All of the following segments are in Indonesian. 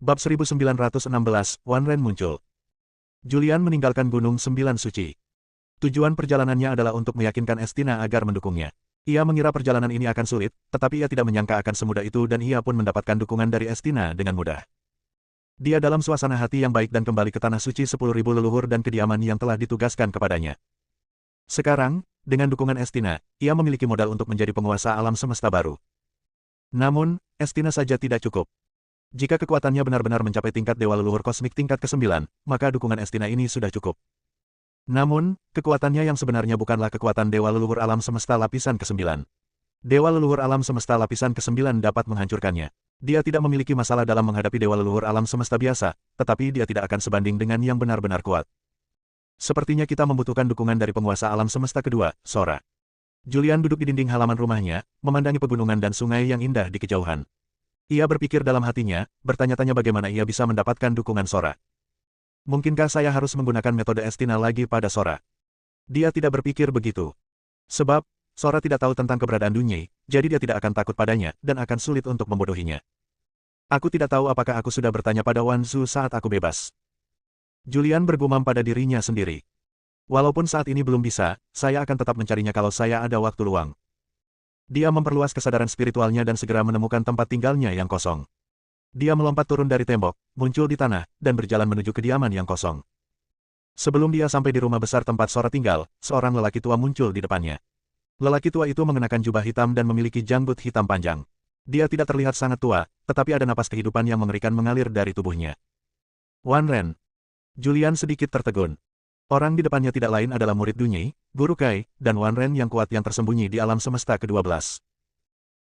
Bab 1916, Wan Ren muncul. Julian meninggalkan Gunung Sembilan Suci. Tujuan perjalanannya adalah untuk meyakinkan Estina agar mendukungnya. Ia mengira perjalanan ini akan sulit, tetapi ia tidak menyangka akan semudah itu dan ia pun mendapatkan dukungan dari Estina dengan mudah. Dia dalam suasana hati yang baik dan kembali ke Tanah Suci 10.000 leluhur dan kediaman yang telah ditugaskan kepadanya. Sekarang, dengan dukungan Estina, ia memiliki modal untuk menjadi penguasa alam semesta baru. Namun, Estina saja tidak cukup. Jika kekuatannya benar-benar mencapai tingkat Dewa Leluhur Kosmik tingkat ke-9, maka dukungan Estina ini sudah cukup. Namun, kekuatannya yang sebenarnya bukanlah kekuatan Dewa Leluhur Alam Semesta lapisan ke-9. Dewa Leluhur Alam Semesta lapisan ke-9 dapat menghancurkannya. Dia tidak memiliki masalah dalam menghadapi Dewa Leluhur Alam Semesta biasa, tetapi dia tidak akan sebanding dengan yang benar-benar kuat. Sepertinya kita membutuhkan dukungan dari penguasa alam semesta kedua, Sora. Julian duduk di dinding halaman rumahnya, memandangi pegunungan dan sungai yang indah di kejauhan. Ia berpikir dalam hatinya, bertanya-tanya bagaimana ia bisa mendapatkan dukungan Sora. Mungkinkah saya harus menggunakan metode Estina lagi pada Sora? Dia tidak berpikir begitu. Sebab, Sora tidak tahu tentang keberadaan Dunyi, jadi dia tidak akan takut padanya, dan akan sulit untuk membodohinya. Aku tidak tahu apakah aku sudah bertanya pada Wan Zhu saat aku bebas. Julian bergumam pada dirinya sendiri. Walaupun saat ini belum bisa, saya akan tetap mencarinya kalau saya ada waktu luang. Dia memperluas kesadaran spiritualnya dan segera menemukan tempat tinggalnya yang kosong. Dia melompat turun dari tembok, muncul di tanah, dan berjalan menuju kediaman yang kosong. Sebelum dia sampai di rumah besar tempat Sora tinggal, seorang lelaki tua muncul di depannya. Lelaki tua itu mengenakan jubah hitam dan memiliki janggut hitam panjang. Dia tidak terlihat sangat tua, tetapi ada napas kehidupan yang mengerikan mengalir dari tubuhnya. Wan Ren. Julian sedikit tertegun. Orang di depannya tidak lain adalah murid Dunyi, Guru Kai, dan Wan Ren yang kuat yang tersembunyi di alam semesta ke-12.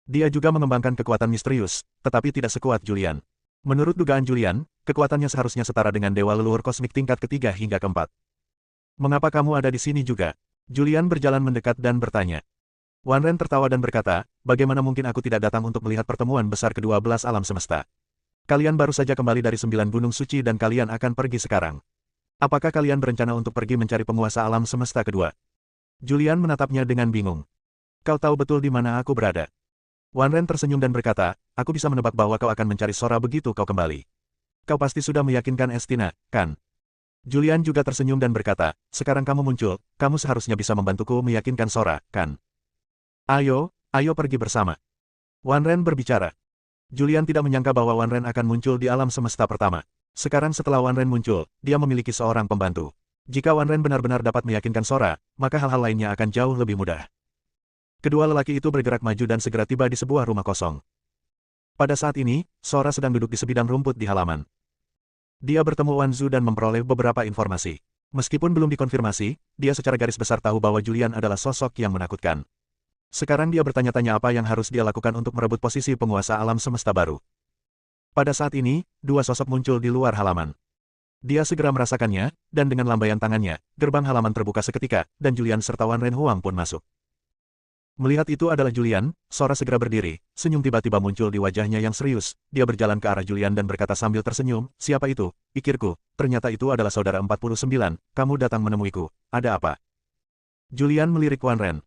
Dia juga mengembangkan kekuatan misterius, tetapi tidak sekuat Julian. Menurut dugaan Julian, kekuatannya seharusnya setara dengan Dewa Leluhur Kosmik tingkat ketiga hingga keempat. Mengapa kamu ada di sini juga? Julian berjalan mendekat dan bertanya. Wan Ren tertawa dan berkata, bagaimana mungkin aku tidak datang untuk melihat pertemuan besar ke-12 alam semesta? Kalian baru saja kembali dari 9 gunung suci dan kalian akan pergi sekarang. Apakah kalian berencana untuk pergi mencari penguasa alam semesta kedua? Julian menatapnya dengan bingung. Kau tahu betul di mana aku berada. Wan Ren tersenyum dan berkata, aku bisa menebak bahwa kau akan mencari Sora begitu kau kembali. Kau pasti sudah meyakinkan Estina, kan? Julian juga tersenyum dan berkata, sekarang kamu muncul, kamu seharusnya bisa membantuku meyakinkan Sora, kan? Ayo pergi bersama. Wan Ren berbicara. Julian tidak menyangka bahwa Wan Ren akan muncul di alam semesta pertama. Sekarang setelah Wan Ren muncul, dia memiliki seorang pembantu. Jika Wan Ren benar-benar dapat meyakinkan Sora, maka hal-hal lainnya akan jauh lebih mudah. Kedua lelaki itu bergerak maju dan segera tiba di sebuah rumah kosong. Pada saat ini, Sora sedang duduk di sebidang rumput di halaman. Dia bertemu Wan Zhu dan memperoleh beberapa informasi. Meskipun belum dikonfirmasi, dia secara garis besar tahu bahwa Julian adalah sosok yang menakutkan. Sekarang dia bertanya-tanya apa yang harus dia lakukan untuk merebut posisi penguasa alam semesta baru. Pada saat ini, dua sosok muncul di luar halaman. Dia segera merasakannya, dan dengan lambaian tangannya, gerbang halaman terbuka seketika, dan Julian serta Wan Ren Huang pun masuk. Melihat itu adalah Julian, Sora segera berdiri, senyum tiba-tiba muncul di wajahnya yang serius, dia berjalan ke arah Julian dan berkata sambil tersenyum, siapa itu? Pikirku, ternyata itu adalah saudara 49, kamu datang menemuiku, ada apa? Julian melirik Wan Ren.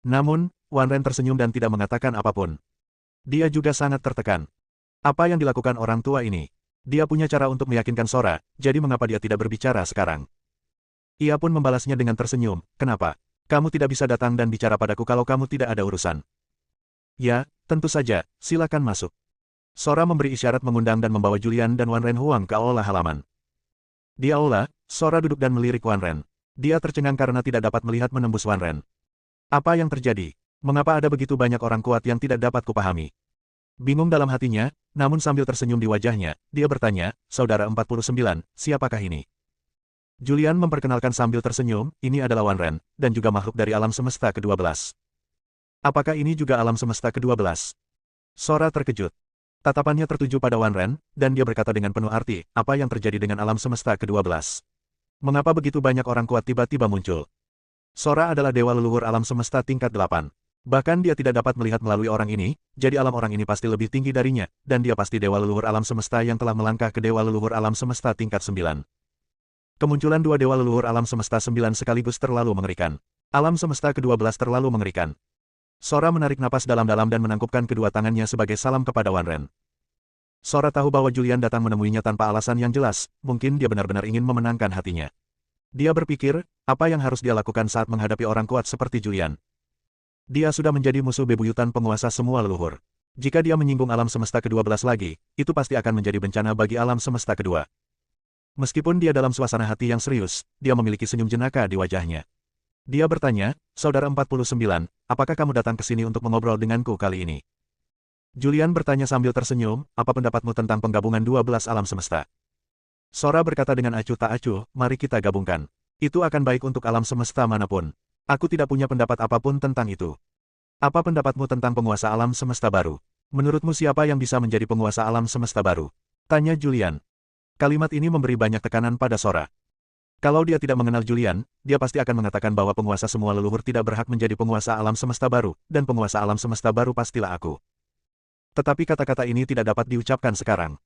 Namun, Wan Ren tersenyum dan tidak mengatakan apapun. Dia juga sangat tertekan. Apa yang dilakukan orang tua ini? Dia punya cara untuk meyakinkan Sora, jadi mengapa dia tidak berbicara sekarang? Ia pun membalasnya dengan tersenyum, kenapa? Kamu tidak bisa datang dan bicara padaku kalau kamu tidak ada urusan. Ya, tentu saja, silakan masuk. Sora memberi isyarat mengundang dan membawa Julian dan Wan Ren Huang ke aula halaman. Di aula, Sora duduk dan melirik Wan Ren. Dia tercengang karena tidak dapat melihat menembus Wan Ren. Apa yang terjadi? Mengapa ada begitu banyak orang kuat yang tidak dapat kupahami? Bingung dalam hatinya, namun sambil tersenyum di wajahnya, dia bertanya, saudara 49, siapakah ini? Julian memperkenalkan sambil tersenyum, ini adalah Wan Ren, dan juga makhluk dari alam semesta ke-12. Apakah ini juga alam semesta ke-12? Sora terkejut. Tatapannya tertuju pada Wan Ren, dan dia berkata dengan penuh arti, apa yang terjadi dengan alam semesta ke-12? Mengapa begitu banyak orang kuat tiba-tiba muncul? Sora adalah dewa leluhur alam semesta tingkat 8. Bahkan dia tidak dapat melihat melalui orang ini, jadi alam orang ini pasti lebih tinggi darinya, dan dia pasti dewa leluhur alam semesta yang telah melangkah ke dewa leluhur alam semesta tingkat 9. Kemunculan dua dewa leluhur alam semesta 9 sekaligus terlalu mengerikan. Alam semesta ke-12 terlalu mengerikan. Sora menarik napas dalam-dalam dan menangkupkan kedua tangannya sebagai salam kepada Wan Ren. Sora tahu bahwa Julian datang menemuinya tanpa alasan yang jelas, mungkin dia benar-benar ingin memenangkan hatinya. Dia berpikir, apa yang harus dia lakukan saat menghadapi orang kuat seperti Julian. Dia sudah menjadi musuh bebuyutan penguasa semua leluhur. Jika dia menyinggung alam semesta ke-12 lagi, itu pasti akan menjadi bencana bagi alam semesta kedua. Meskipun dia dalam suasana hati yang serius, dia memiliki senyum jenaka di wajahnya. Dia bertanya, Saudara 49, apakah kamu datang ke sini untuk mengobrol denganku kali ini? Julian bertanya sambil tersenyum, apa pendapatmu tentang penggabungan 12 alam semesta? Sora berkata dengan acuh tak acuh, mari kita gabungkan. Itu akan baik untuk alam semesta manapun. Aku tidak punya pendapat apapun tentang itu. Apa pendapatmu tentang penguasa alam semesta baru? Menurutmu siapa yang bisa menjadi penguasa alam semesta baru? Tanya Julian. Kalimat ini memberi banyak tekanan pada Sora. Kalau dia tidak mengenal Julian, dia pasti akan mengatakan bahwa penguasa semua leluhur tidak berhak menjadi penguasa alam semesta baru, dan penguasa alam semesta baru pastilah aku. Tetapi kata-kata ini tidak dapat diucapkan sekarang.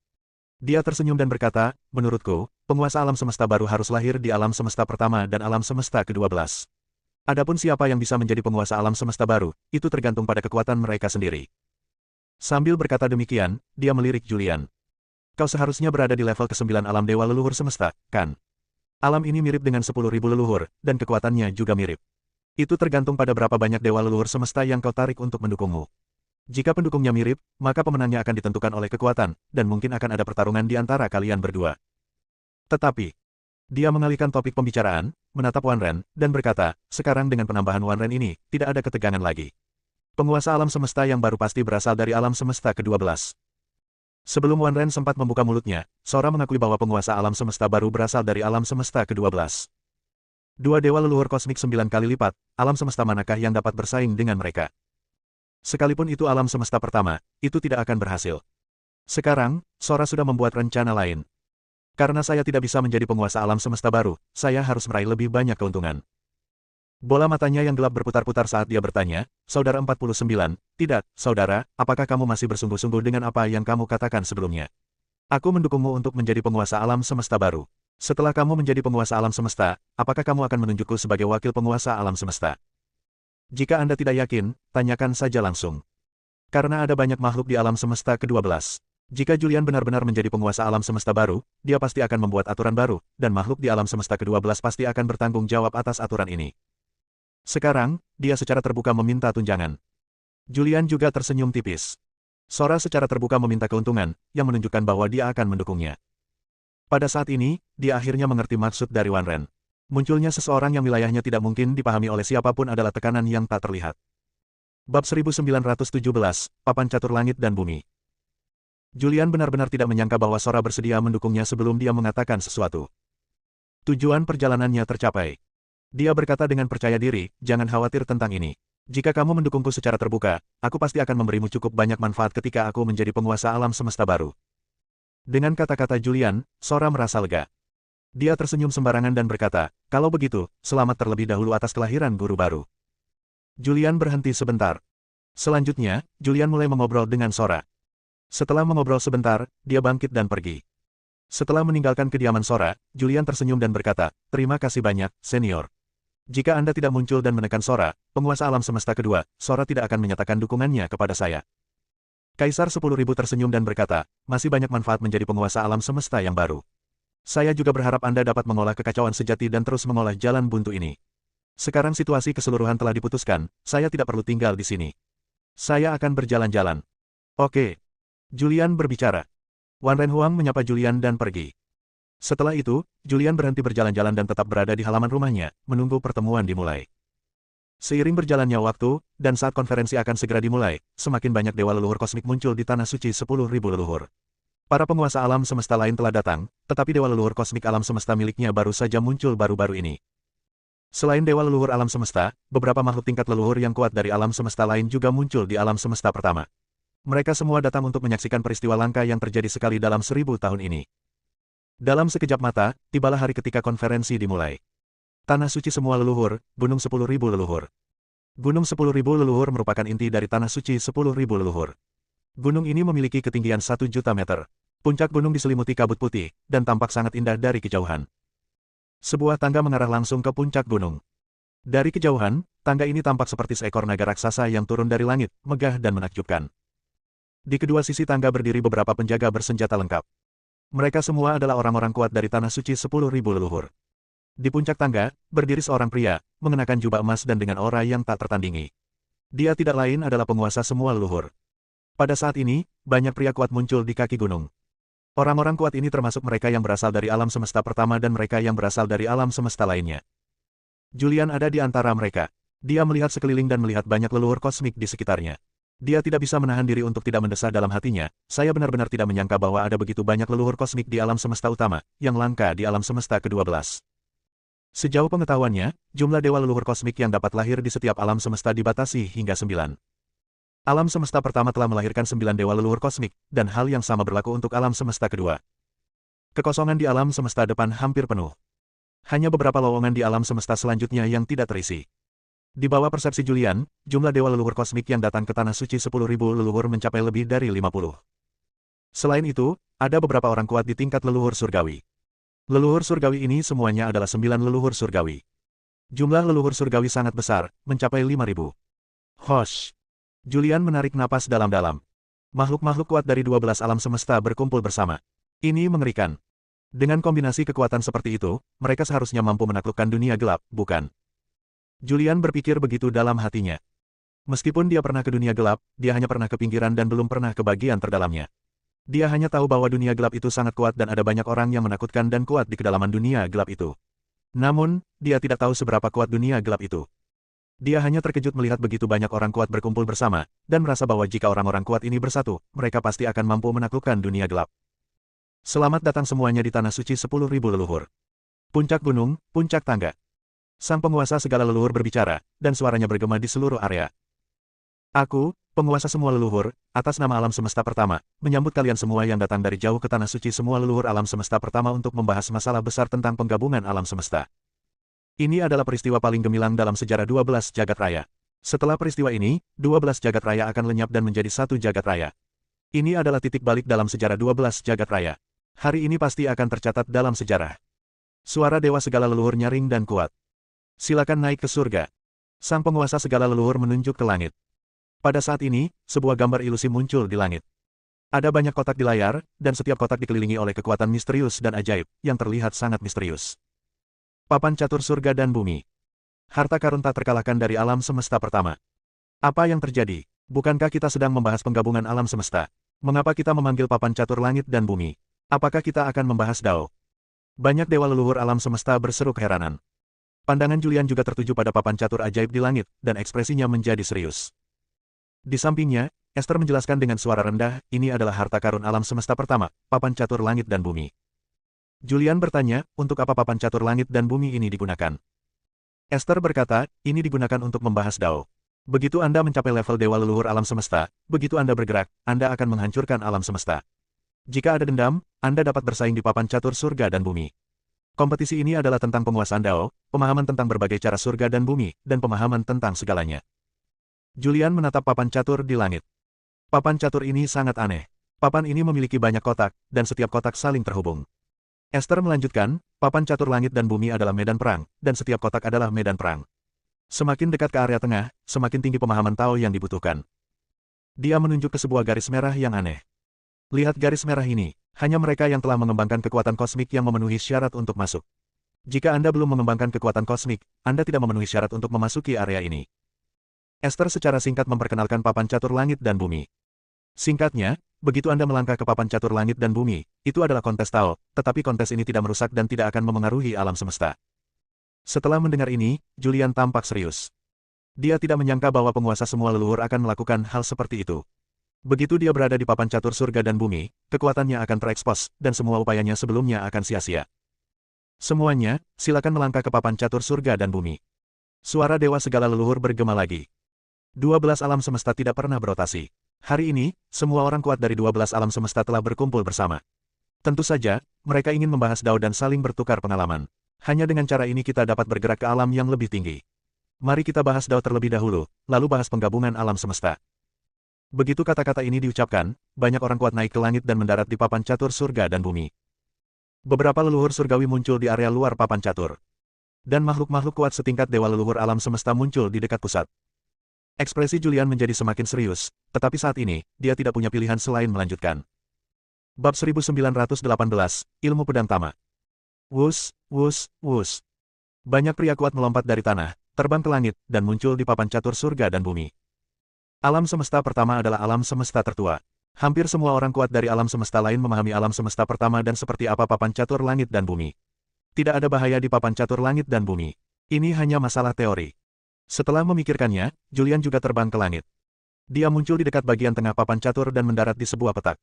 Dia tersenyum dan berkata, menurutku, penguasa alam semesta baru harus lahir di alam semesta pertama dan alam semesta ke-12. Adapun siapa yang bisa menjadi penguasa alam semesta baru, itu tergantung pada kekuatan mereka sendiri. Sambil berkata demikian, dia melirik Julian. Kau seharusnya berada di level ke-9 alam dewa leluhur semesta, kan? Alam ini mirip dengan 10.000 leluhur, dan kekuatannya juga mirip. Itu tergantung pada berapa banyak dewa leluhur semesta yang kau tarik untuk mendukungmu. Jika pendukungnya mirip, maka pemenangnya akan ditentukan oleh kekuatan, dan mungkin akan ada pertarungan di antara kalian berdua. Tetapi, dia mengalihkan topik pembicaraan, menatap Wan Ren, dan berkata, sekarang dengan penambahan Wan Ren ini, tidak ada ketegangan lagi. Penguasa alam semesta yang baru pasti berasal dari alam semesta ke-12. Sebelum Wan Ren sempat membuka mulutnya, Sora mengakui bahwa penguasa alam semesta baru berasal dari alam semesta ke-12. Dua dewa leluhur kosmik 9 kali lipat, alam semesta manakah yang dapat bersaing dengan mereka? Sekalipun itu alam semesta pertama, itu tidak akan berhasil. Sekarang, Sora sudah membuat rencana lain. Karena saya tidak bisa menjadi penguasa alam semesta baru, saya harus meraih lebih banyak keuntungan. Bola matanya yang gelap berputar-putar saat dia bertanya, Saudara 49, tidak, Saudara, apakah kamu masih bersungguh-sungguh dengan apa yang kamu katakan sebelumnya? Aku mendukungmu untuk menjadi penguasa alam semesta baru. Setelah kamu menjadi penguasa alam semesta, apakah kamu akan menunjukku sebagai wakil penguasa alam semesta? Jika Anda tidak yakin, tanyakan saja langsung. Karena ada banyak makhluk di alam semesta ke-12. Jika Julian benar-benar menjadi penguasa alam semesta baru, dia pasti akan membuat aturan baru, dan makhluk di alam semesta ke-12 pasti akan bertanggung jawab atas aturan ini. Sekarang, dia secara terbuka meminta tunjangan. Julian juga tersenyum tipis. Sora secara terbuka meminta keuntungan, yang menunjukkan bahwa dia akan mendukungnya. Pada saat ini, dia akhirnya mengerti maksud dari Wan Ren. Munculnya seseorang yang wilayahnya tidak mungkin dipahami oleh siapapun adalah tekanan yang tak terlihat. Bab 1917, Papan Catur Langit dan Bumi. Julian benar-benar tidak menyangka bahwa Sora bersedia mendukungnya sebelum dia mengatakan sesuatu. Tujuan perjalanannya tercapai. Dia berkata dengan percaya diri, jangan khawatir tentang ini. Jika kamu mendukungku secara terbuka, aku pasti akan memberimu cukup banyak manfaat ketika aku menjadi penguasa alam semesta baru. Dengan kata-kata Julian, Sora merasa lega. Dia tersenyum sembarangan dan berkata, kalau begitu, selamat terlebih dahulu atas kelahiran guru baru. Julian berhenti sebentar. Selanjutnya, Julian mulai mengobrol dengan Sora. Setelah mengobrol sebentar, dia bangkit dan pergi. Setelah meninggalkan kediaman Sora, Julian tersenyum dan berkata, terima kasih banyak, senior. Jika Anda tidak muncul dan menekan Sora, penguasa alam semesta kedua, Sora tidak akan menyatakan dukungannya kepada saya. Kaisar 10.000 tersenyum dan berkata, masih banyak manfaat menjadi penguasa alam semesta yang baru. Saya juga berharap Anda dapat mengolah kekacauan sejati dan terus mengolah jalan buntu ini. Sekarang situasi keseluruhan telah diputuskan, saya tidak perlu tinggal di sini. Saya akan berjalan-jalan. Oke. Julian berbicara. Wan Ren Huang menyapa Julian dan pergi. Setelah itu, Julian berhenti berjalan-jalan dan tetap berada di halaman rumahnya, menunggu pertemuan dimulai. Seiring berjalannya waktu, dan saat konferensi akan segera dimulai, semakin banyak dewa leluhur kosmik muncul di tanah suci 10.000 leluhur. Para penguasa alam semesta lain telah datang, tetapi dewa leluhur kosmik alam semesta miliknya baru saja muncul baru-baru ini. Selain dewa leluhur alam semesta, beberapa makhluk tingkat leluhur yang kuat dari alam semesta lain juga muncul di alam semesta pertama. Mereka semua datang untuk menyaksikan peristiwa langka yang terjadi sekali dalam 1000 tahun ini. Dalam sekejap mata, tibalah hari ketika konferensi dimulai. Tanah suci semua leluhur, gunung 10.000 leluhur. Gunung 10.000 leluhur merupakan inti dari tanah suci 10.000 leluhur. Gunung ini memiliki ketinggian 1 juta meter. Puncak gunung diselimuti kabut putih, dan tampak sangat indah dari kejauhan. Sebuah tangga mengarah langsung ke puncak gunung. Dari kejauhan, tangga ini tampak seperti seekor naga raksasa yang turun dari langit, megah dan menakjubkan. Di kedua sisi tangga berdiri beberapa penjaga bersenjata lengkap. Mereka semua adalah orang-orang kuat dari Tanah Suci 10.000 leluhur. Di puncak tangga, berdiri seorang pria, mengenakan jubah emas dan dengan aura yang tak tertandingi. Dia tidak lain adalah penguasa semua leluhur. Pada saat ini, banyak pria kuat muncul di kaki gunung. Orang-orang kuat ini termasuk mereka yang berasal dari alam semesta pertama dan mereka yang berasal dari alam semesta lainnya. Julian ada di antara mereka. Dia melihat sekeliling dan melihat banyak leluhur kosmik di sekitarnya. Dia tidak bisa menahan diri untuk tidak mendesah dalam hatinya, saya benar-benar tidak menyangka bahwa ada begitu banyak leluhur kosmik di alam semesta utama, yang langka di alam semesta ke-12. Sejauh pengetahuannya, jumlah dewa leluhur kosmik yang dapat lahir di setiap alam semesta dibatasi hingga 9. Alam semesta pertama telah melahirkan 9 dewa leluhur kosmik, dan hal yang sama berlaku untuk alam semesta kedua. Kekosongan di alam semesta depan hampir penuh. Hanya beberapa lowongan di alam semesta selanjutnya yang tidak terisi. Di bawah persepsi Julian, jumlah dewa leluhur kosmik yang datang ke Tanah Suci 10.000 leluhur mencapai lebih dari 50. Selain itu, ada beberapa orang kuat di tingkat leluhur surgawi. Leluhur surgawi ini semuanya adalah 9 leluhur surgawi. Jumlah leluhur surgawi sangat besar, mencapai 5.000. Hosh! Julian menarik napas dalam-dalam. Makhluk-makhluk kuat dari 12 alam semesta berkumpul bersama. Ini mengerikan. Dengan kombinasi kekuatan seperti itu, mereka seharusnya mampu menaklukkan dunia gelap, bukan? Julian berpikir begitu dalam hatinya. Meskipun dia pernah ke dunia gelap, dia hanya pernah ke pinggiran dan belum pernah ke bagian terdalamnya. Dia hanya tahu bahwa dunia gelap itu sangat kuat dan ada banyak orang yang menakutkan dan kuat di kedalaman dunia gelap itu. Namun, dia tidak tahu seberapa kuat dunia gelap itu. Dia hanya terkejut melihat begitu banyak orang kuat berkumpul bersama, dan merasa bahwa jika orang-orang kuat ini bersatu, mereka pasti akan mampu menaklukkan dunia gelap. Selamat datang semuanya di Tanah Suci 10.000 leluhur. Puncak gunung, puncak tangga. Sang penguasa segala leluhur berbicara, dan suaranya bergema di seluruh area. Aku, penguasa semua leluhur, atas nama alam semesta pertama, menyambut kalian semua yang datang dari jauh ke Tanah Suci semua leluhur alam semesta pertama untuk membahas masalah besar tentang penggabungan alam semesta. Ini adalah peristiwa paling gemilang dalam sejarah 12 jagat raya. Setelah peristiwa ini, 12 jagat raya akan lenyap dan menjadi satu jagat raya. Ini adalah titik balik dalam sejarah 12 jagat raya. Hari ini pasti akan tercatat dalam sejarah. Suara dewa segala leluhur nyaring dan kuat. Silakan naik ke surga. Sang penguasa segala leluhur menunjuk ke langit. Pada saat ini, sebuah gambar ilusi muncul di langit. Ada banyak kotak di layar, dan setiap kotak dikelilingi oleh kekuatan misterius dan ajaib, yang terlihat sangat misterius. Papan catur surga dan bumi. Harta karun tak terkalahkan dari alam semesta pertama. Apa yang terjadi? Bukankah kita sedang membahas penggabungan alam semesta? Mengapa kita memanggil papan catur langit dan bumi? Apakah kita akan membahas Dao? Banyak dewa leluhur alam semesta berseru keheranan. Pandangan Julian juga tertuju pada papan catur ajaib di langit, dan ekspresinya menjadi serius. Di sampingnya, Esther menjelaskan dengan suara rendah, ini adalah harta karun alam semesta pertama, papan catur langit dan bumi. Julian bertanya, untuk apa papan catur langit dan bumi ini digunakan? Esther berkata, ini digunakan untuk membahas Dao. Begitu Anda mencapai level dewa leluhur alam semesta, begitu Anda bergerak, Anda akan menghancurkan alam semesta. Jika ada dendam, Anda dapat bersaing di papan catur surga dan bumi. Kompetisi ini adalah tentang penguasaan Dao, pemahaman tentang berbagai cara surga dan bumi, dan pemahaman tentang segalanya. Julian menatap papan catur di langit. Papan catur ini sangat aneh. Papan ini memiliki banyak kotak, dan setiap kotak saling terhubung. Esther melanjutkan, papan catur langit dan bumi adalah medan perang, dan setiap kotak adalah medan perang. Semakin dekat ke area tengah, semakin tinggi pemahaman Tao yang dibutuhkan. Dia menunjuk ke sebuah garis merah yang aneh. Lihat garis merah ini. Hanya mereka yang telah mengembangkan kekuatan kosmik yang memenuhi syarat untuk masuk. Jika Anda belum mengembangkan kekuatan kosmik, Anda tidak memenuhi syarat untuk memasuki area ini. Esther secara singkat memperkenalkan papan catur langit dan bumi. Singkatnya, begitu Anda melangkah ke papan catur langit dan bumi, itu adalah kontes Tao, tetapi kontes ini tidak merusak dan tidak akan memengaruhi alam semesta. Setelah mendengar ini, Julian tampak serius. Dia tidak menyangka bahwa penguasa semua leluhur akan melakukan hal seperti itu. Begitu dia berada di papan catur surga dan bumi, kekuatannya akan terekspos, dan semua upayanya sebelumnya akan sia-sia. Semuanya, silakan melangkah ke papan catur surga dan bumi. Suara dewa segala leluhur bergema lagi. 12 alam semesta tidak pernah berotasi. Hari ini, semua orang kuat dari 12 alam semesta telah berkumpul bersama. Tentu saja, mereka ingin membahas Dao dan saling bertukar pengalaman. Hanya dengan cara ini kita dapat bergerak ke alam yang lebih tinggi. Mari kita bahas Dao terlebih dahulu, lalu bahas penggabungan alam semesta. Begitu kata-kata ini diucapkan, banyak orang kuat naik ke langit dan mendarat di papan catur surga dan bumi. Beberapa leluhur surgawi muncul di area luar papan catur. Dan makhluk-makhluk kuat setingkat dewa leluhur alam semesta muncul di dekat pusat. Ekspresi Julian menjadi semakin serius, tetapi saat ini, dia tidak punya pilihan selain melanjutkan. Bab 1918, Ilmu Pedang Tama. Wus, wus, wus. Banyak pria kuat melompat dari tanah, terbang ke langit, dan muncul di papan catur surga dan bumi. Alam semesta pertama adalah alam semesta tertua. Hampir semua orang kuat dari alam semesta lain memahami alam semesta pertama dan seperti apa papan catur langit dan bumi. Tidak ada bahaya di papan catur langit dan bumi. Ini hanya masalah teori. Setelah memikirkannya, Julian juga terbang ke langit. Dia muncul di dekat bagian tengah papan catur dan mendarat di sebuah petak.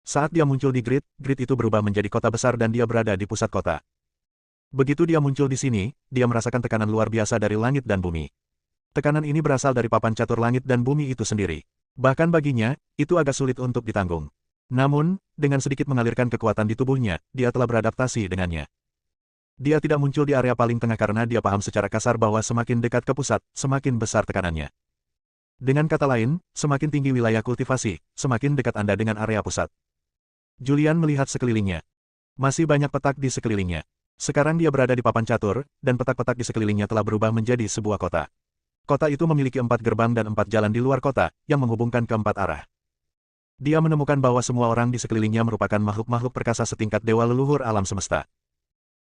Saat dia muncul di grid itu berubah menjadi kota besar dan dia berada di pusat kota. Begitu dia muncul di sini, dia merasakan tekanan luar biasa dari langit dan bumi. Tekanan ini berasal dari papan catur langit dan bumi itu sendiri. Bahkan baginya, itu agak sulit untuk ditanggung. Namun, dengan sedikit mengalirkan kekuatan di tubuhnya, dia telah beradaptasi dengannya. Dia tidak muncul di area paling tengah karena dia paham secara kasar bahwa semakin dekat ke pusat, semakin besar tekanannya. Dengan kata lain, semakin tinggi wilayah kultivasi, semakin dekat Anda dengan area pusat. Julian melihat sekelilingnya. Masih banyak petak di sekelilingnya. Sekarang dia berada di papan catur, dan petak-petak di sekelilingnya telah berubah menjadi sebuah kota. Kota itu memiliki 4 gerbang dan 4 jalan di luar kota, yang menghubungkan ke 4 arah. Dia menemukan bahwa semua orang di sekelilingnya merupakan makhluk-makhluk perkasa setingkat dewa leluhur alam semesta.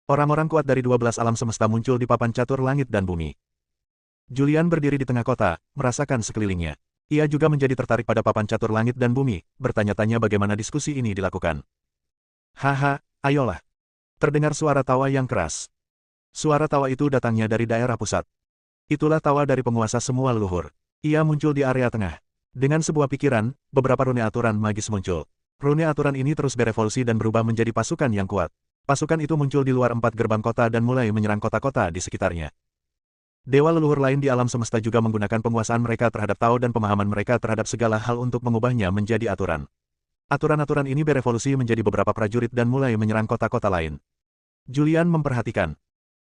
Orang-orang kuat dari 12 alam semesta muncul di papan catur langit dan bumi. Julian berdiri di tengah kota, merasakan sekelilingnya. Ia juga menjadi tertarik pada papan catur langit dan bumi, bertanya-tanya bagaimana diskusi ini dilakukan. Haha, ayolah. Terdengar suara tawa yang keras. Suara tawa itu datangnya dari daerah pusat. Itulah tawa dari penguasa semua leluhur. Ia muncul di area tengah. Dengan sebuah pikiran, beberapa rune aturan magis muncul. Rune aturan ini terus berevolusi dan berubah menjadi pasukan yang kuat. Pasukan itu muncul di luar 4 gerbang kota dan mulai menyerang kota-kota di sekitarnya. Dewa leluhur lain di alam semesta juga menggunakan penguasaan mereka terhadap Tao dan pemahaman mereka terhadap segala hal untuk mengubahnya menjadi aturan. Aturan-aturan ini berevolusi menjadi beberapa prajurit dan mulai menyerang kota-kota lain. Julian memperhatikan.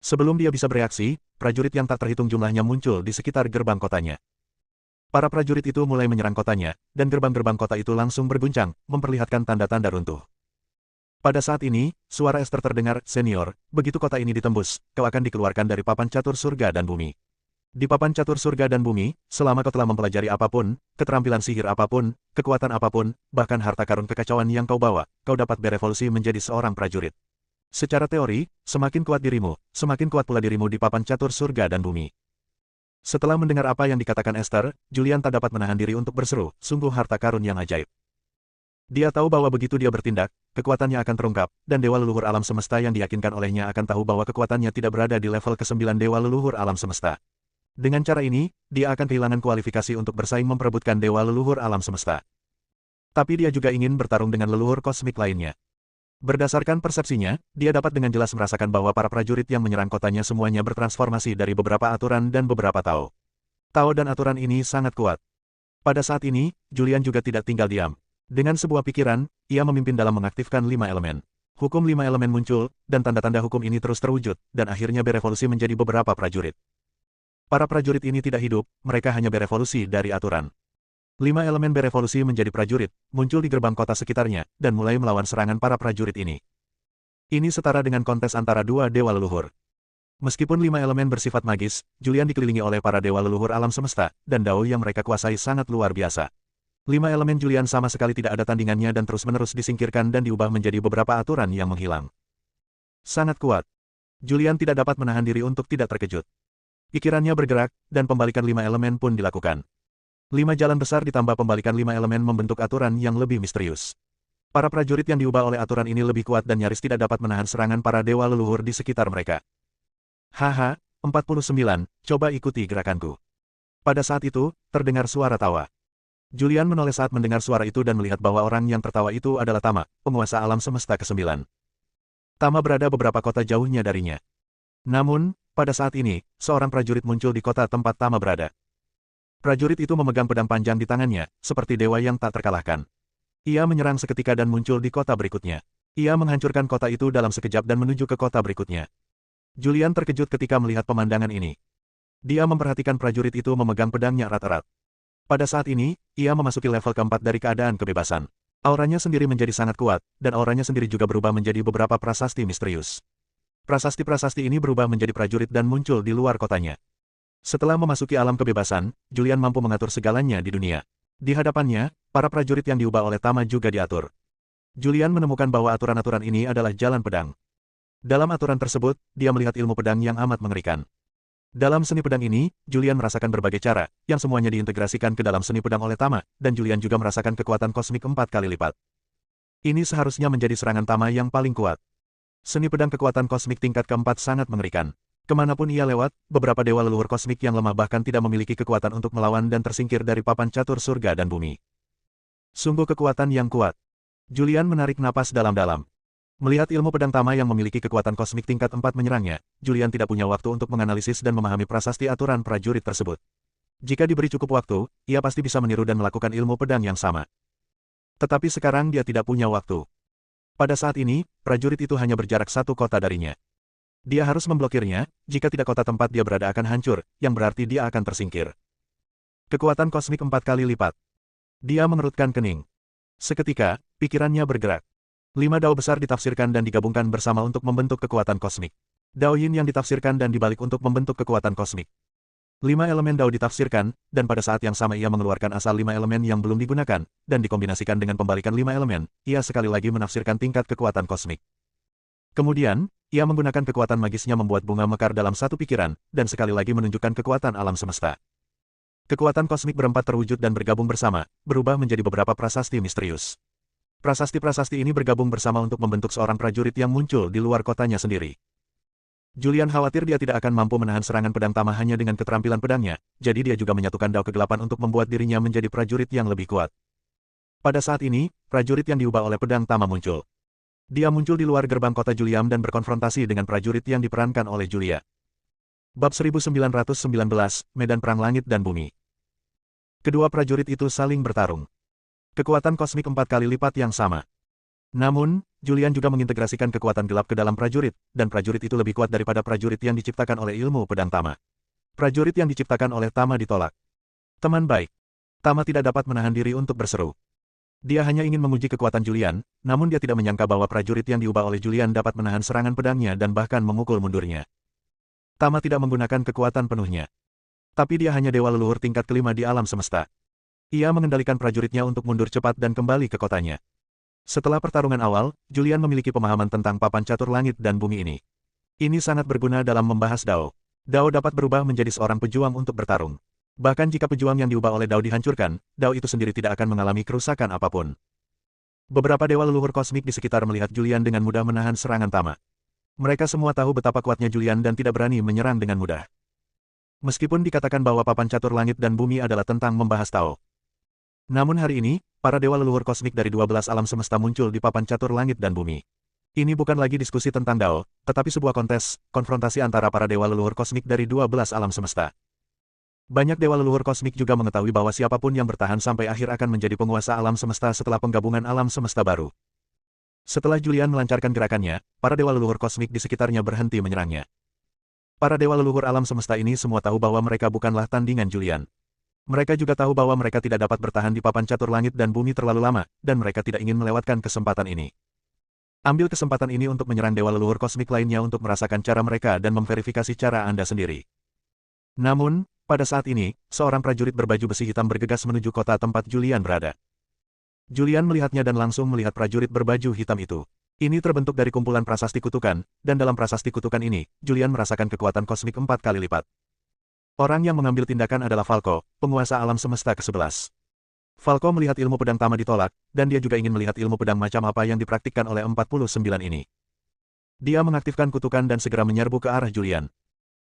Sebelum dia bisa bereaksi, prajurit yang tak terhitung jumlahnya muncul di sekitar gerbang kotanya. Para prajurit itu mulai menyerang kotanya, dan gerbang-gerbang kota itu langsung berguncang, memperlihatkan tanda-tanda runtuh. Pada saat ini, suara Esther terdengar, "Senior, begitu kota ini ditembus, kau akan dikeluarkan dari papan catur surga dan bumi." Di papan catur surga dan bumi, selama kau telah mempelajari apapun, keterampilan sihir apapun, kekuatan apapun, bahkan harta karun kekacauan yang kau bawa, kau dapat berevolusi menjadi seorang prajurit. Secara teori, semakin kuat dirimu, semakin kuat pula dirimu di papan catur surga dan bumi. Setelah mendengar apa yang dikatakan Esther, Julian tak dapat menahan diri untuk berseru, sungguh harta karun yang ajaib. Dia tahu bahwa begitu dia bertindak, kekuatannya akan terungkap, dan dewa leluhur alam semesta yang diyakinkan olehnya akan tahu bahwa kekuatannya tidak berada di level ke-9 dewa leluhur alam semesta. Dengan cara ini, dia akan kehilangan kualifikasi untuk bersaing memperebutkan dewa leluhur alam semesta. Tapi dia juga ingin bertarung dengan leluhur kosmik lainnya. Berdasarkan persepsinya, dia dapat dengan jelas merasakan bahwa para prajurit yang menyerang kotanya semuanya bertransformasi dari beberapa aturan dan beberapa Tao. Tao dan aturan ini sangat kuat. Pada saat ini, Julian juga tidak tinggal diam. Dengan sebuah pikiran, ia memimpin dalam mengaktifkan 5 elemen. Hukum 5 elemen muncul, dan tanda-tanda hukum ini terus terwujud, dan akhirnya berevolusi menjadi beberapa prajurit. Para prajurit ini tidak hidup, mereka hanya berevolusi dari aturan. 5 elemen berevolusi menjadi prajurit, muncul di gerbang kota sekitarnya, dan mulai melawan serangan para prajurit ini. Ini setara dengan kontes antara 2 dewa leluhur. Meskipun 5 elemen bersifat magis, Julian dikelilingi oleh para dewa leluhur alam semesta, dan dao yang mereka kuasai sangat luar biasa. 5 elemen Julian sama sekali tidak ada tandingannya dan terus-menerus disingkirkan dan diubah menjadi beberapa aturan yang menghilang. Sangat kuat. Julian tidak dapat menahan diri untuk tidak terkejut. Pikirannya bergerak, dan pembalikan 5 elemen pun dilakukan. 5 jalan besar ditambah pembalikan 5 elemen membentuk aturan yang lebih misterius. Para prajurit yang diubah oleh aturan ini lebih kuat dan nyaris tidak dapat menahan serangan para dewa leluhur di sekitar mereka. Haha, 49, coba ikuti gerakanku. Pada saat itu, terdengar suara tawa. Julian menoleh saat mendengar suara itu dan melihat bahwa orang yang tertawa itu adalah Tama, penguasa alam semesta ke-9. Tama berada beberapa kota jauhnya darinya. Namun, pada saat ini, seorang prajurit muncul di kota tempat Tama berada. Prajurit itu memegang pedang panjang di tangannya, seperti dewa yang tak terkalahkan. Ia menyerang seketika dan muncul di kota berikutnya. Ia menghancurkan kota itu dalam sekejap dan menuju ke kota berikutnya. Julian terkejut ketika melihat pemandangan ini. Dia memperhatikan prajurit itu memegang pedangnya erat-erat. Pada saat ini, ia memasuki level keempat dari keadaan kebebasan. Auranya sendiri menjadi sangat kuat, dan auranya sendiri juga berubah menjadi beberapa prasasti misterius. Prasasti-prasasti ini berubah menjadi prajurit dan muncul di luar kotanya. Setelah memasuki alam kebebasan, Julian mampu mengatur segalanya di dunia. Di hadapannya, para prajurit yang diubah oleh Tama juga diatur. Julian menemukan bahwa aturan-aturan ini adalah jalan pedang. Dalam aturan tersebut, dia melihat ilmu pedang yang amat mengerikan. Dalam seni pedang ini, Julian merasakan berbagai cara, yang semuanya diintegrasikan ke dalam seni pedang oleh Tama, dan Julian juga merasakan kekuatan kosmik 4 kali lipat. Ini seharusnya menjadi serangan Tama yang paling kuat. Seni pedang kekuatan kosmik tingkat keempat sangat mengerikan. Kemanapun ia lewat, beberapa dewa leluhur kosmik yang lemah bahkan tidak memiliki kekuatan untuk melawan dan tersingkir dari papan catur surga dan bumi. Sungguh kekuatan yang kuat. Julian menarik napas dalam-dalam. Melihat ilmu pedang Tama yang memiliki kekuatan kosmik tingkat 4 menyerangnya, Julian tidak punya waktu untuk menganalisis dan memahami prasasti aturan prajurit tersebut. Jika diberi cukup waktu, ia pasti bisa meniru dan melakukan ilmu pedang yang sama. Tetapi sekarang dia tidak punya waktu. Pada saat ini, prajurit itu hanya berjarak 1 kota darinya. Dia harus memblokirnya, jika tidak kota tempat dia berada akan hancur, yang berarti dia akan tersingkir. Kekuatan kosmik 4 kali lipat. Dia mengerutkan kening. Seketika, pikirannya bergerak. 5 dao besar ditafsirkan dan digabungkan bersama untuk membentuk kekuatan kosmik. Dao Yin yang ditafsirkan dan dibalik untuk membentuk kekuatan kosmik. 5 elemen dao ditafsirkan, dan pada saat yang sama ia mengeluarkan asal 5 elemen yang belum digunakan, dan dikombinasikan dengan pembalikan 5 elemen, ia sekali lagi menafsirkan tingkat kekuatan kosmik. Kemudian, ia menggunakan kekuatan magisnya membuat bunga mekar dalam satu pikiran, dan sekali lagi menunjukkan kekuatan alam semesta. Kekuatan kosmik berempat terwujud dan bergabung bersama, berubah menjadi beberapa prasasti misterius. Prasasti-prasasti ini bergabung bersama untuk membentuk seorang prajurit yang muncul di luar kotanya sendiri. Julian khawatir dia tidak akan mampu menahan serangan pedang Tama hanya dengan keterampilan pedangnya, jadi dia juga menyatukan dao kegelapan untuk membuat dirinya menjadi prajurit yang lebih kuat. Pada saat ini, prajurit yang diubah oleh pedang Tama muncul. Dia muncul di luar gerbang kota Julian dan berkonfrontasi dengan prajurit yang diperankan oleh Julia. Bab 1919, Medan Perang Langit dan Bumi. Kedua prajurit itu saling bertarung. Kekuatan kosmik 4 kali lipat yang sama. Namun, Julian juga mengintegrasikan kekuatan gelap ke dalam prajurit, dan prajurit itu lebih kuat daripada prajurit yang diciptakan oleh ilmu pedang Tama. Prajurit yang diciptakan oleh Tama ditolak. Teman baik. Tama tidak dapat menahan diri untuk berseru. Dia hanya ingin menguji kekuatan Julian, namun dia tidak menyangka bahwa prajurit yang diubah oleh Julian dapat menahan serangan pedangnya dan bahkan memukul mundurnya. Tama tidak menggunakan kekuatan penuhnya. Tapi dia hanya dewa leluhur tingkat kelima di alam semesta. Ia mengendalikan prajuritnya untuk mundur cepat dan kembali ke kotanya. Setelah pertarungan awal, Julian memiliki pemahaman tentang papan catur langit dan bumi ini. Ini sangat berguna dalam membahas Dao. Dao dapat berubah menjadi seorang pejuang untuk bertarung. Bahkan jika pejuang yang diubah oleh Dao dihancurkan, Dao itu sendiri tidak akan mengalami kerusakan apapun. Beberapa dewa leluhur kosmik di sekitar melihat Julian dengan mudah menahan serangan Tama. Mereka semua tahu betapa kuatnya Julian dan tidak berani menyerang dengan mudah. Meskipun dikatakan bahwa papan catur langit dan bumi adalah tentang membahas Dao. Namun hari ini, para dewa leluhur kosmik dari 12 alam semesta muncul di papan catur langit dan bumi. Ini bukan lagi diskusi tentang Dao, tetapi sebuah konfrontasi antara para dewa leluhur kosmik dari 12 alam semesta. Banyak dewa leluhur kosmik juga mengetahui bahwa siapapun yang bertahan sampai akhir akan menjadi penguasa alam semesta setelah penggabungan alam semesta baru. Setelah Julian melancarkan gerakannya, para dewa leluhur kosmik di sekitarnya berhenti menyerangnya. Para dewa leluhur alam semesta ini semua tahu bahwa mereka bukanlah tandingan Julian. Mereka juga tahu bahwa mereka tidak dapat bertahan di papan catur langit dan bumi terlalu lama, dan mereka tidak ingin melewatkan kesempatan ini. Ambil kesempatan ini untuk menyerang dewa leluhur kosmik lainnya untuk merasakan cara mereka dan memverifikasi cara Anda sendiri. Namun, pada saat ini, seorang prajurit berbaju besi hitam bergegas menuju kota tempat Julian berada. Julian melihatnya dan langsung melihat prajurit berbaju hitam itu. Ini terbentuk dari kumpulan prasasti kutukan, dan dalam prasasti kutukan ini, Julian merasakan kekuatan kosmik 4 kali lipat. Orang yang mengambil tindakan adalah Falco, penguasa alam semesta ke-11. Falco melihat ilmu pedang Tama ditolak, dan dia juga ingin melihat ilmu pedang macam apa yang dipraktikkan oleh 49 ini. Dia mengaktifkan kutukan dan segera menyerbu ke arah Julian.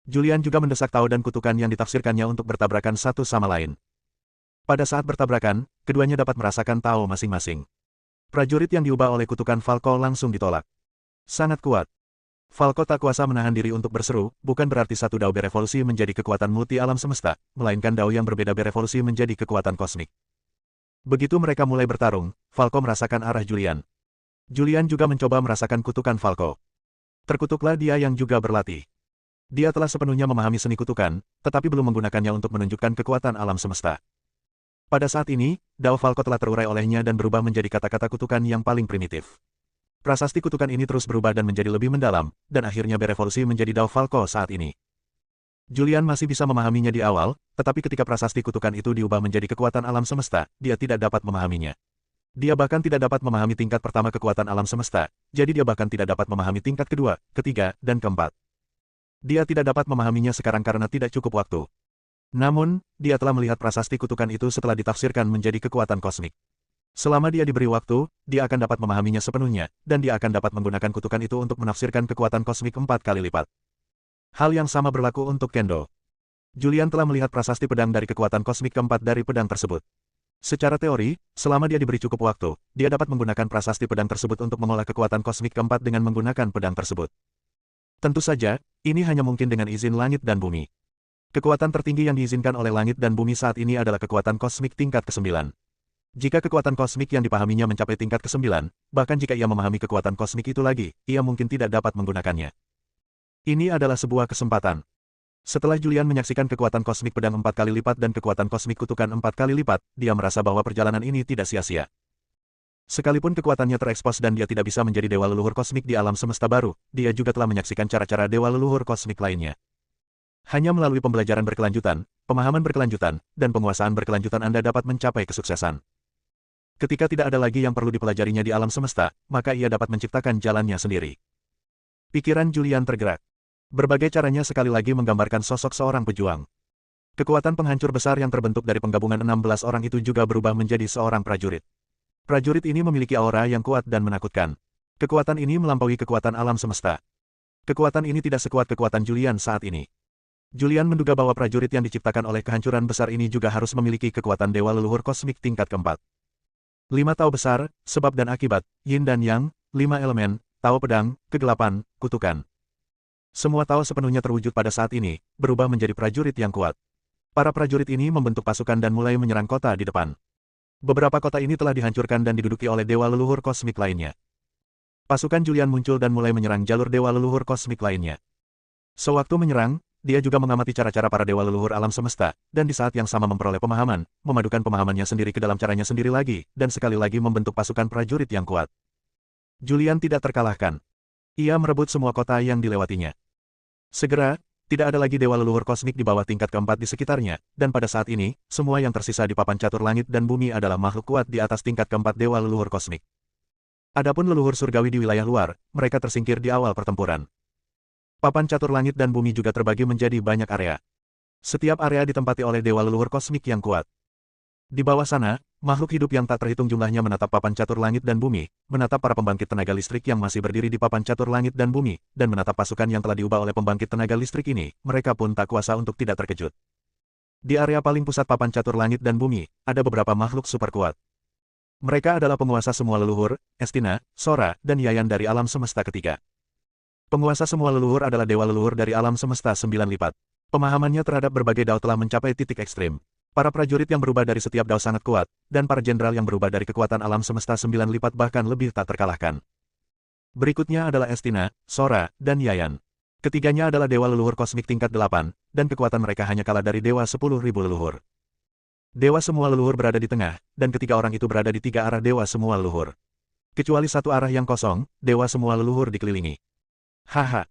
Julian juga mendesak Tao dan kutukan yang ditafsirkannya untuk bertabrakan satu sama lain. Pada saat bertabrakan, keduanya dapat merasakan Tao masing-masing. Prajurit yang diubah oleh kutukan Falco langsung ditolak. Sangat kuat. Falco tak kuasa menahan diri untuk berseru, bukan berarti satu Dao berevolusi menjadi kekuatan multi alam semesta, melainkan Dao yang berbeda berevolusi menjadi kekuatan kosmik. Begitu mereka mulai bertarung, Falco merasakan arah Julian. Julian juga mencoba merasakan kutukan Falco. Terkutuklah dia yang juga berlatih. Dia telah sepenuhnya memahami seni kutukan, tetapi belum menggunakannya untuk menunjukkan kekuatan alam semesta. Pada saat ini, Dao Falco telah terurai olehnya dan berubah menjadi kata-kata kutukan yang paling primitif. Prasasti kutukan ini terus berubah dan menjadi lebih mendalam, dan akhirnya berevolusi menjadi Dao Falco saat ini. Julian masih bisa memahaminya di awal, tetapi ketika prasasti kutukan itu diubah menjadi kekuatan alam semesta, dia tidak dapat memahaminya. Dia bahkan tidak dapat memahami tingkat pertama kekuatan alam semesta, jadi dia bahkan tidak dapat memahami tingkat kedua, ketiga, dan keempat. Dia tidak dapat memahaminya sekarang karena tidak cukup waktu. Namun, dia telah melihat prasasti kutukan itu setelah ditafsirkan menjadi kekuatan kosmik. Selama dia diberi waktu, dia akan dapat memahaminya sepenuhnya, dan dia akan dapat menggunakan kutukan itu untuk menafsirkan kekuatan kosmik 4 kali lipat. Hal yang sama berlaku untuk Kendo. Julian telah melihat prasasti pedang dari kekuatan kosmik keempat dari pedang tersebut. Secara teori, selama dia diberi cukup waktu, dia dapat menggunakan prasasti pedang tersebut untuk mengolah kekuatan kosmik keempat dengan menggunakan pedang tersebut. Tentu saja, ini hanya mungkin dengan izin langit dan bumi. Kekuatan tertinggi yang diizinkan oleh langit dan bumi saat ini adalah kekuatan kosmik tingkat ke-9. Jika kekuatan kosmik yang dipahaminya mencapai tingkat ke-9, bahkan jika ia memahami kekuatan kosmik itu lagi, ia mungkin tidak dapat menggunakannya. Ini adalah sebuah kesempatan. Setelah Julian menyaksikan kekuatan kosmik pedang 4 kali lipat dan kekuatan kosmik kutukan 4 kali lipat, dia merasa bahwa perjalanan ini tidak sia-sia. Sekalipun kekuatannya terekspos dan dia tidak bisa menjadi dewa leluhur kosmik di alam semesta baru, dia juga telah menyaksikan cara-cara dewa leluhur kosmik lainnya. Hanya melalui pembelajaran berkelanjutan, pemahaman berkelanjutan, dan penguasaan berkelanjutan Anda dapat mencapai kesuksesan. Ketika tidak ada lagi yang perlu dipelajarinya di alam semesta, maka ia dapat menciptakan jalannya sendiri. Pikiran Julian tergerak. Berbagai caranya sekali lagi menggambarkan sosok seorang pejuang. Kekuatan penghancur besar yang terbentuk dari penggabungan 16 orang itu juga berubah menjadi seorang prajurit. Prajurit ini memiliki aura yang kuat dan menakutkan. Kekuatan ini melampaui kekuatan alam semesta. Kekuatan ini tidak sekuat kekuatan Julian saat ini. Julian menduga bahwa prajurit yang diciptakan oleh kehancuran besar ini juga harus memiliki kekuatan dewa leluhur kosmik tingkat keempat. 5 Tao besar, sebab dan akibat, yin dan yang, 5 elemen, Tao pedang, kegelapan, kutukan. Semua Tao sepenuhnya terwujud pada saat ini, berubah menjadi prajurit yang kuat. Para prajurit ini membentuk pasukan dan mulai menyerang kota di depan. Beberapa kota ini telah dihancurkan dan diduduki oleh dewa leluhur kosmik lainnya. Pasukan Julian muncul dan mulai menyerang jalur dewa leluhur kosmik lainnya. Sewaktu menyerang, dia juga mengamati cara-cara para dewa leluhur alam semesta, dan di saat yang sama memperoleh pemahaman, memadukan pemahamannya sendiri ke dalam caranya sendiri lagi, dan sekali lagi membentuk pasukan prajurit yang kuat. Julian tidak terkalahkan. Ia merebut semua kota yang dilewatinya. Segera, tidak ada lagi dewa leluhur kosmik di bawah tingkat keempat di sekitarnya, dan pada saat ini, semua yang tersisa di papan catur langit dan bumi adalah makhluk kuat di atas tingkat keempat dewa leluhur kosmik. Adapun leluhur surgawi di wilayah luar, mereka tersingkir di awal pertempuran. Papan catur langit dan bumi juga terbagi menjadi banyak area. Setiap area ditempati oleh dewa leluhur kosmik yang kuat. Di bawah sana, makhluk hidup yang tak terhitung jumlahnya menatap papan catur langit dan bumi, menatap para pembangkit tenaga listrik yang masih berdiri di papan catur langit dan bumi, dan menatap pasukan yang telah diubah oleh pembangkit tenaga listrik ini, mereka pun tak kuasa untuk tidak terkejut. Di area paling pusat papan catur langit dan bumi, ada beberapa makhluk super kuat. Mereka adalah penguasa semua leluhur, Estina, Sora, dan Yayan dari alam semesta ketiga. Penguasa semua leluhur adalah dewa leluhur dari alam semesta 9 lipat. Pemahamannya terhadap berbagai dao telah mencapai titik ekstrim. Para prajurit yang berubah dari setiap dao sangat kuat, dan para jenderal yang berubah dari kekuatan alam semesta 9 lipat bahkan lebih tak terkalahkan. Berikutnya adalah Estina, Sora, dan Yayan. Ketiganya adalah dewa leluhur kosmik tingkat 8, dan kekuatan mereka hanya kalah dari dewa 10.000 leluhur. Dewa semua leluhur berada di tengah, dan ketiga orang itu berada di 3 arah dewa semua leluhur. Kecuali satu arah yang kosong, dewa semua leluhur dikelilingi. Haha.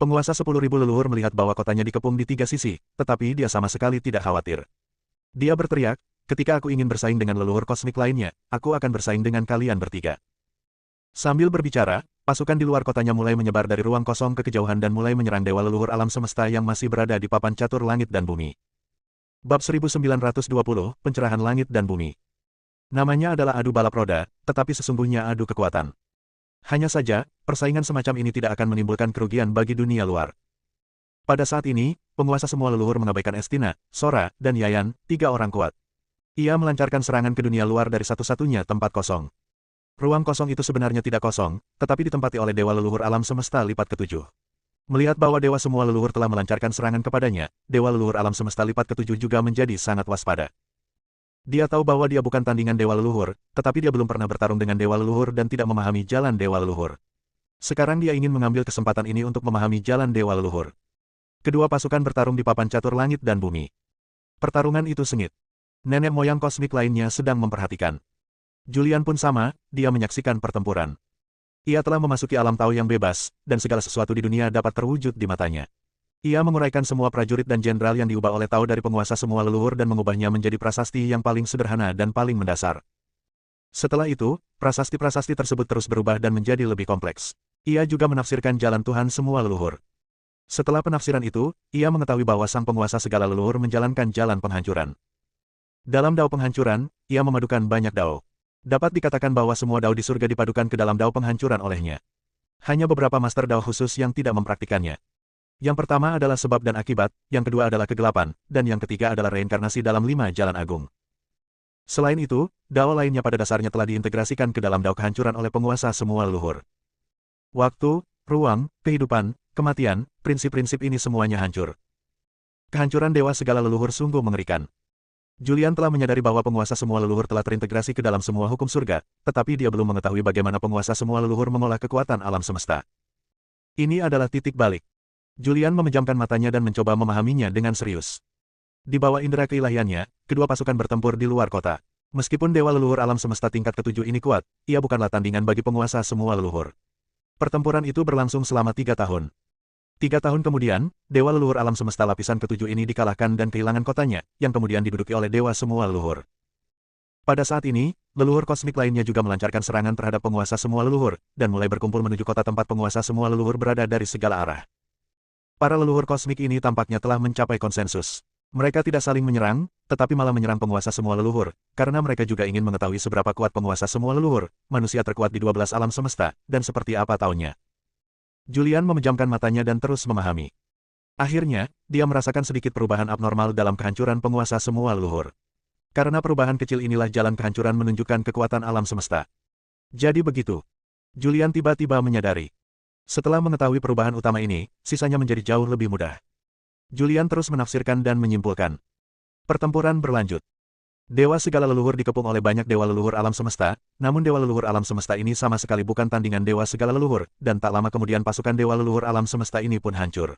Penguasa 10.000 leluhur melihat bahwa kotanya dikepung di 3 sisi, tetapi dia sama sekali tidak khawatir. Dia berteriak, ketika aku ingin bersaing dengan leluhur kosmik lainnya, aku akan bersaing dengan kalian bertiga. Sambil berbicara, pasukan di luar kotanya mulai menyebar dari ruang kosong ke kejauhan dan mulai menyerang dewa leluhur alam semesta yang masih berada di papan catur langit dan bumi. Bab 1920, Pencerahan Langit dan Bumi. Namanya adalah adu balap roda, tetapi sesungguhnya adu kekuatan. Hanya saja, persaingan semacam ini tidak akan menimbulkan kerugian bagi dunia luar. Pada saat ini, penguasa semua leluhur mengabaikan Estina, Sora, dan Yayan, 3 orang kuat. Ia melancarkan serangan ke dunia luar dari satu-satunya tempat kosong. Ruang kosong itu sebenarnya tidak kosong, tetapi ditempati oleh dewa leluhur alam semesta lipat ke-7. Melihat bahwa dewa semua leluhur telah melancarkan serangan kepadanya, dewa leluhur alam semesta lipat ke-7 juga menjadi sangat waspada. Dia tahu bahwa dia bukan tandingan dewa leluhur, tetapi dia belum pernah bertarung dengan dewa leluhur dan tidak memahami jalan dewa leluhur. Sekarang dia ingin mengambil kesempatan ini untuk memahami jalan dewa leluhur. Kedua pasukan bertarung di papan catur langit dan bumi. Pertarungan itu sengit. Nenek moyang kosmik lainnya sedang memperhatikan. Julian pun sama, dia menyaksikan pertempuran. Ia telah memasuki alam Tao yang bebas, dan segala sesuatu di dunia dapat terwujud di matanya. Ia menguraikan semua prajurit dan jenderal yang diubah oleh Tao dari penguasa semua leluhur dan mengubahnya menjadi prasasti yang paling sederhana dan paling mendasar. Setelah itu, prasasti-prasasti tersebut terus berubah dan menjadi lebih kompleks. Ia juga menafsirkan jalan Tuhan semua leluhur. Setelah penafsiran itu, ia mengetahui bahwa sang penguasa segala leluhur menjalankan jalan penghancuran. Dalam Dao penghancuran, ia memadukan banyak Dao. Dapat dikatakan bahwa semua Dao di surga dipadukan ke dalam Dao penghancuran olehnya. Hanya beberapa master Dao khusus yang tidak mempraktikannya. Yang pertama adalah sebab dan akibat, yang kedua adalah kegelapan, dan yang ketiga adalah reinkarnasi dalam 5 jalan agung. Selain itu, Dao lainnya pada dasarnya telah diintegrasikan ke dalam Dao kehancuran oleh penguasa semua leluhur. Waktu, ruang, kehidupan, kematian, prinsip-prinsip ini semuanya hancur. Kehancuran dewa segala leluhur sungguh mengerikan. Julian telah menyadari bahwa penguasa semua leluhur telah terintegrasi ke dalam semua hukum surga, tetapi dia belum mengetahui bagaimana penguasa semua leluhur mengolah kekuatan alam semesta. Ini adalah titik balik. Julian memejamkan matanya dan mencoba memahaminya dengan serius. Di bawah indera keilahiannya, kedua pasukan bertempur di luar kota. Meskipun dewa leluhur alam semesta tingkat ke-7 ini kuat, ia bukanlah tandingan bagi penguasa semua leluhur. Pertempuran itu berlangsung selama 3 tahun. 3 tahun kemudian, dewa leluhur alam semesta lapisan ke-7 ini dikalahkan dan kehilangan kotanya, yang kemudian diduduki oleh dewa semua leluhur. Pada saat ini, leluhur kosmik lainnya juga melancarkan serangan terhadap penguasa semua leluhur, dan mulai berkumpul menuju kota tempat penguasa semua leluhur berada dari segala arah. Para leluhur kosmik ini tampaknya telah mencapai konsensus. Mereka tidak saling menyerang, tetapi malah menyerang penguasa semua leluhur, karena mereka juga ingin mengetahui seberapa kuat penguasa semua leluhur, manusia terkuat di 12 alam semesta, dan seperti apa taunya. Julian memejamkan matanya dan terus memahami. Akhirnya, dia merasakan sedikit perubahan abnormal dalam kehancuran penguasa semua leluhur. Karena perubahan kecil inilah jalan kehancuran menunjukkan kekuatan alam semesta. Jadi begitu. Julian tiba-tiba menyadari. Setelah mengetahui perubahan utama ini, sisanya menjadi jauh lebih mudah. Julian terus menafsirkan dan menyimpulkan. Pertempuran berlanjut. Dewa segala leluhur dikepung oleh banyak dewa leluhur alam semesta, namun dewa leluhur alam semesta ini sama sekali bukan tandingan dewa segala leluhur, dan tak lama kemudian pasukan dewa leluhur alam semesta ini pun hancur.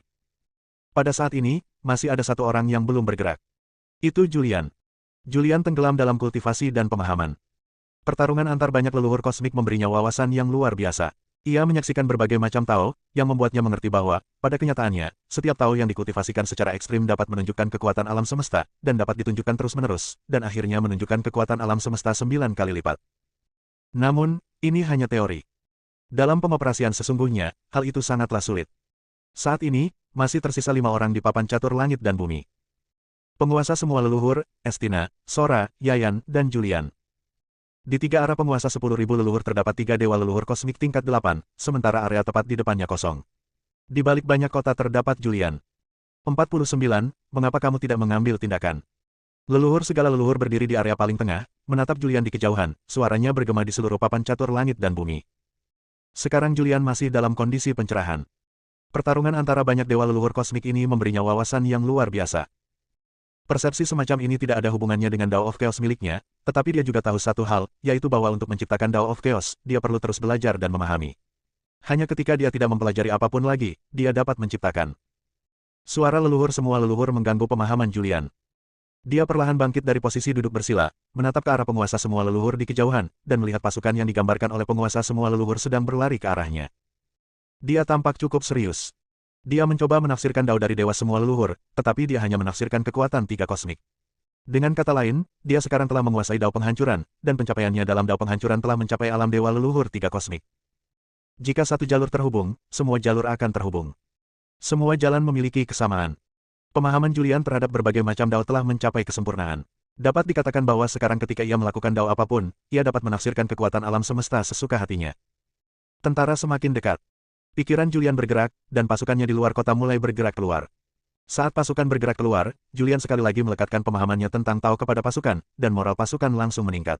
Pada saat ini, masih ada satu orang yang belum bergerak. Itu Julian. Julian tenggelam dalam kultivasi dan pemahaman. Pertarungan antar banyak leluhur kosmik memberinya wawasan yang luar biasa. Ia menyaksikan berbagai macam Tao, yang membuatnya mengerti bahwa, pada kenyataannya, setiap Tao yang dikultivasikan secara ekstrim dapat menunjukkan kekuatan alam semesta, dan dapat ditunjukkan terus-menerus, dan akhirnya menunjukkan kekuatan alam semesta 9 kali lipat. Namun, ini hanya teori. Dalam pengoperasian sesungguhnya, hal itu sangatlah sulit. Saat ini, masih tersisa 5 orang di papan catur langit dan bumi. Penguasa semua leluhur, Estina, Sora, Yayan, dan Julian. Di 3 arah penguasa 10.000 leluhur terdapat 3 dewa leluhur kosmik tingkat 8, sementara area tepat di depannya kosong. Di balik banyak kota terdapat Julian. 49, mengapa kamu tidak mengambil tindakan? Leluhur segala leluhur berdiri di area paling tengah, menatap Julian di kejauhan, suaranya bergema di seluruh papan catur langit dan bumi. Sekarang Julian masih dalam kondisi pencerahan. Pertarungan antara banyak dewa leluhur kosmik ini memberinya wawasan yang luar biasa. Persepsi semacam ini tidak ada hubungannya dengan Dao of Chaos miliknya, tetapi dia juga tahu satu hal, yaitu bahwa untuk menciptakan Dao of Chaos, dia perlu terus belajar dan memahami. Hanya ketika dia tidak mempelajari apapun lagi, dia dapat menciptakan. Suara leluhur semua leluhur mengganggu pemahaman Julian. Dia perlahan bangkit dari posisi duduk bersila, menatap ke arah penguasa semua leluhur di kejauhan, dan melihat pasukan yang digambarkan oleh penguasa semua leluhur sedang berlari ke arahnya. Dia tampak cukup serius. Dia mencoba menafsirkan Dao dari dewa semua leluhur, tetapi dia hanya menafsirkan kekuatan 3 kosmik. Dengan kata lain, dia sekarang telah menguasai Dao penghancuran, dan pencapaiannya dalam Dao penghancuran telah mencapai alam dewa leluhur 3 kosmik. Jika satu jalur terhubung, semua jalur akan terhubung. Semua jalan memiliki kesamaan. Pemahaman Julian terhadap berbagai macam Dao telah mencapai kesempurnaan. Dapat dikatakan bahwa sekarang ketika ia melakukan Dao apapun, ia dapat menafsirkan kekuatan alam semesta sesuka hatinya. Tentara semakin dekat. Pikiran Julian bergerak, dan pasukannya di luar kota mulai bergerak keluar. Saat pasukan bergerak keluar, Julian sekali lagi melekatkan pemahamannya tentang Tao kepada pasukan, dan moral pasukan langsung meningkat.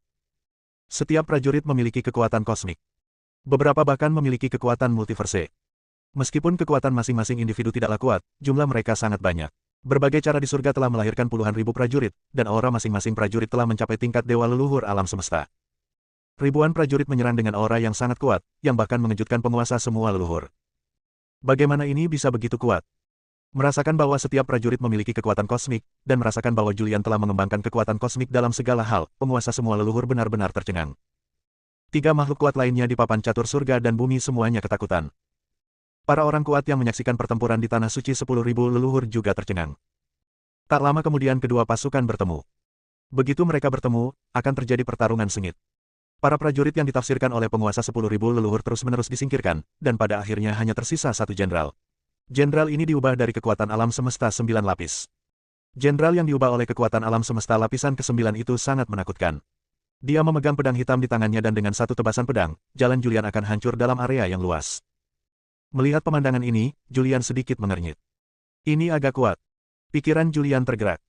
Setiap prajurit memiliki kekuatan kosmik. Beberapa bahkan memiliki kekuatan multiverse. Meskipun kekuatan masing-masing individu tidaklah kuat, jumlah mereka sangat banyak. Berbagai cara di surga telah melahirkan puluhan ribu prajurit, dan aura masing-masing prajurit telah mencapai tingkat dewa leluhur alam semesta. Ribuan prajurit menyerang dengan aura yang sangat kuat, yang bahkan mengejutkan penguasa semua leluhur. Bagaimana ini bisa begitu kuat? Merasakan bahwa setiap prajurit memiliki kekuatan kosmik, dan merasakan bahwa Julian telah mengembangkan kekuatan kosmik dalam segala hal, penguasa semua leluhur benar-benar tercengang. 3 makhluk kuat lainnya di papan catur surga dan bumi semuanya ketakutan. Para orang kuat yang menyaksikan pertempuran di Tanah Suci 10.000 leluhur juga tercengang. Tak lama kemudian kedua pasukan bertemu. Begitu mereka bertemu, akan terjadi pertarungan sengit. Para prajurit yang ditafsirkan oleh penguasa 10.000 leluhur terus-menerus disingkirkan, dan pada akhirnya hanya tersisa satu jenderal. Jenderal ini diubah dari kekuatan alam semesta 9 lapis. Jenderal yang diubah oleh kekuatan alam semesta lapisan ke-9 itu sangat menakutkan. Dia memegang pedang hitam di tangannya dan dengan satu tebasan pedang, jalan Julian akan hancur dalam area yang luas. Melihat pemandangan ini, Julian sedikit mengernyit. Ini agak kuat. Pikiran Julian tergerak.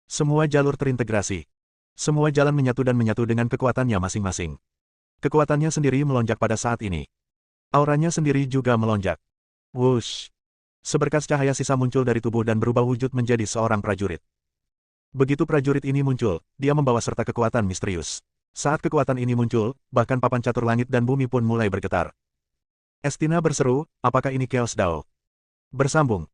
Semua jalur terintegrasi. Semua jalan menyatu dan menyatu dengan kekuatannya masing-masing. Kekuatannya sendiri melonjak pada saat ini. Auranya sendiri juga melonjak. Wush! Seberkas cahaya sisa muncul dari tubuh dan berubah wujud menjadi seorang prajurit. Begitu prajurit ini muncul, dia membawa serta kekuatan misterius. Saat kekuatan ini muncul, bahkan papan catur langit dan bumi pun mulai bergetar. Estina berseru, apakah ini Chaos Dao? Bersambung.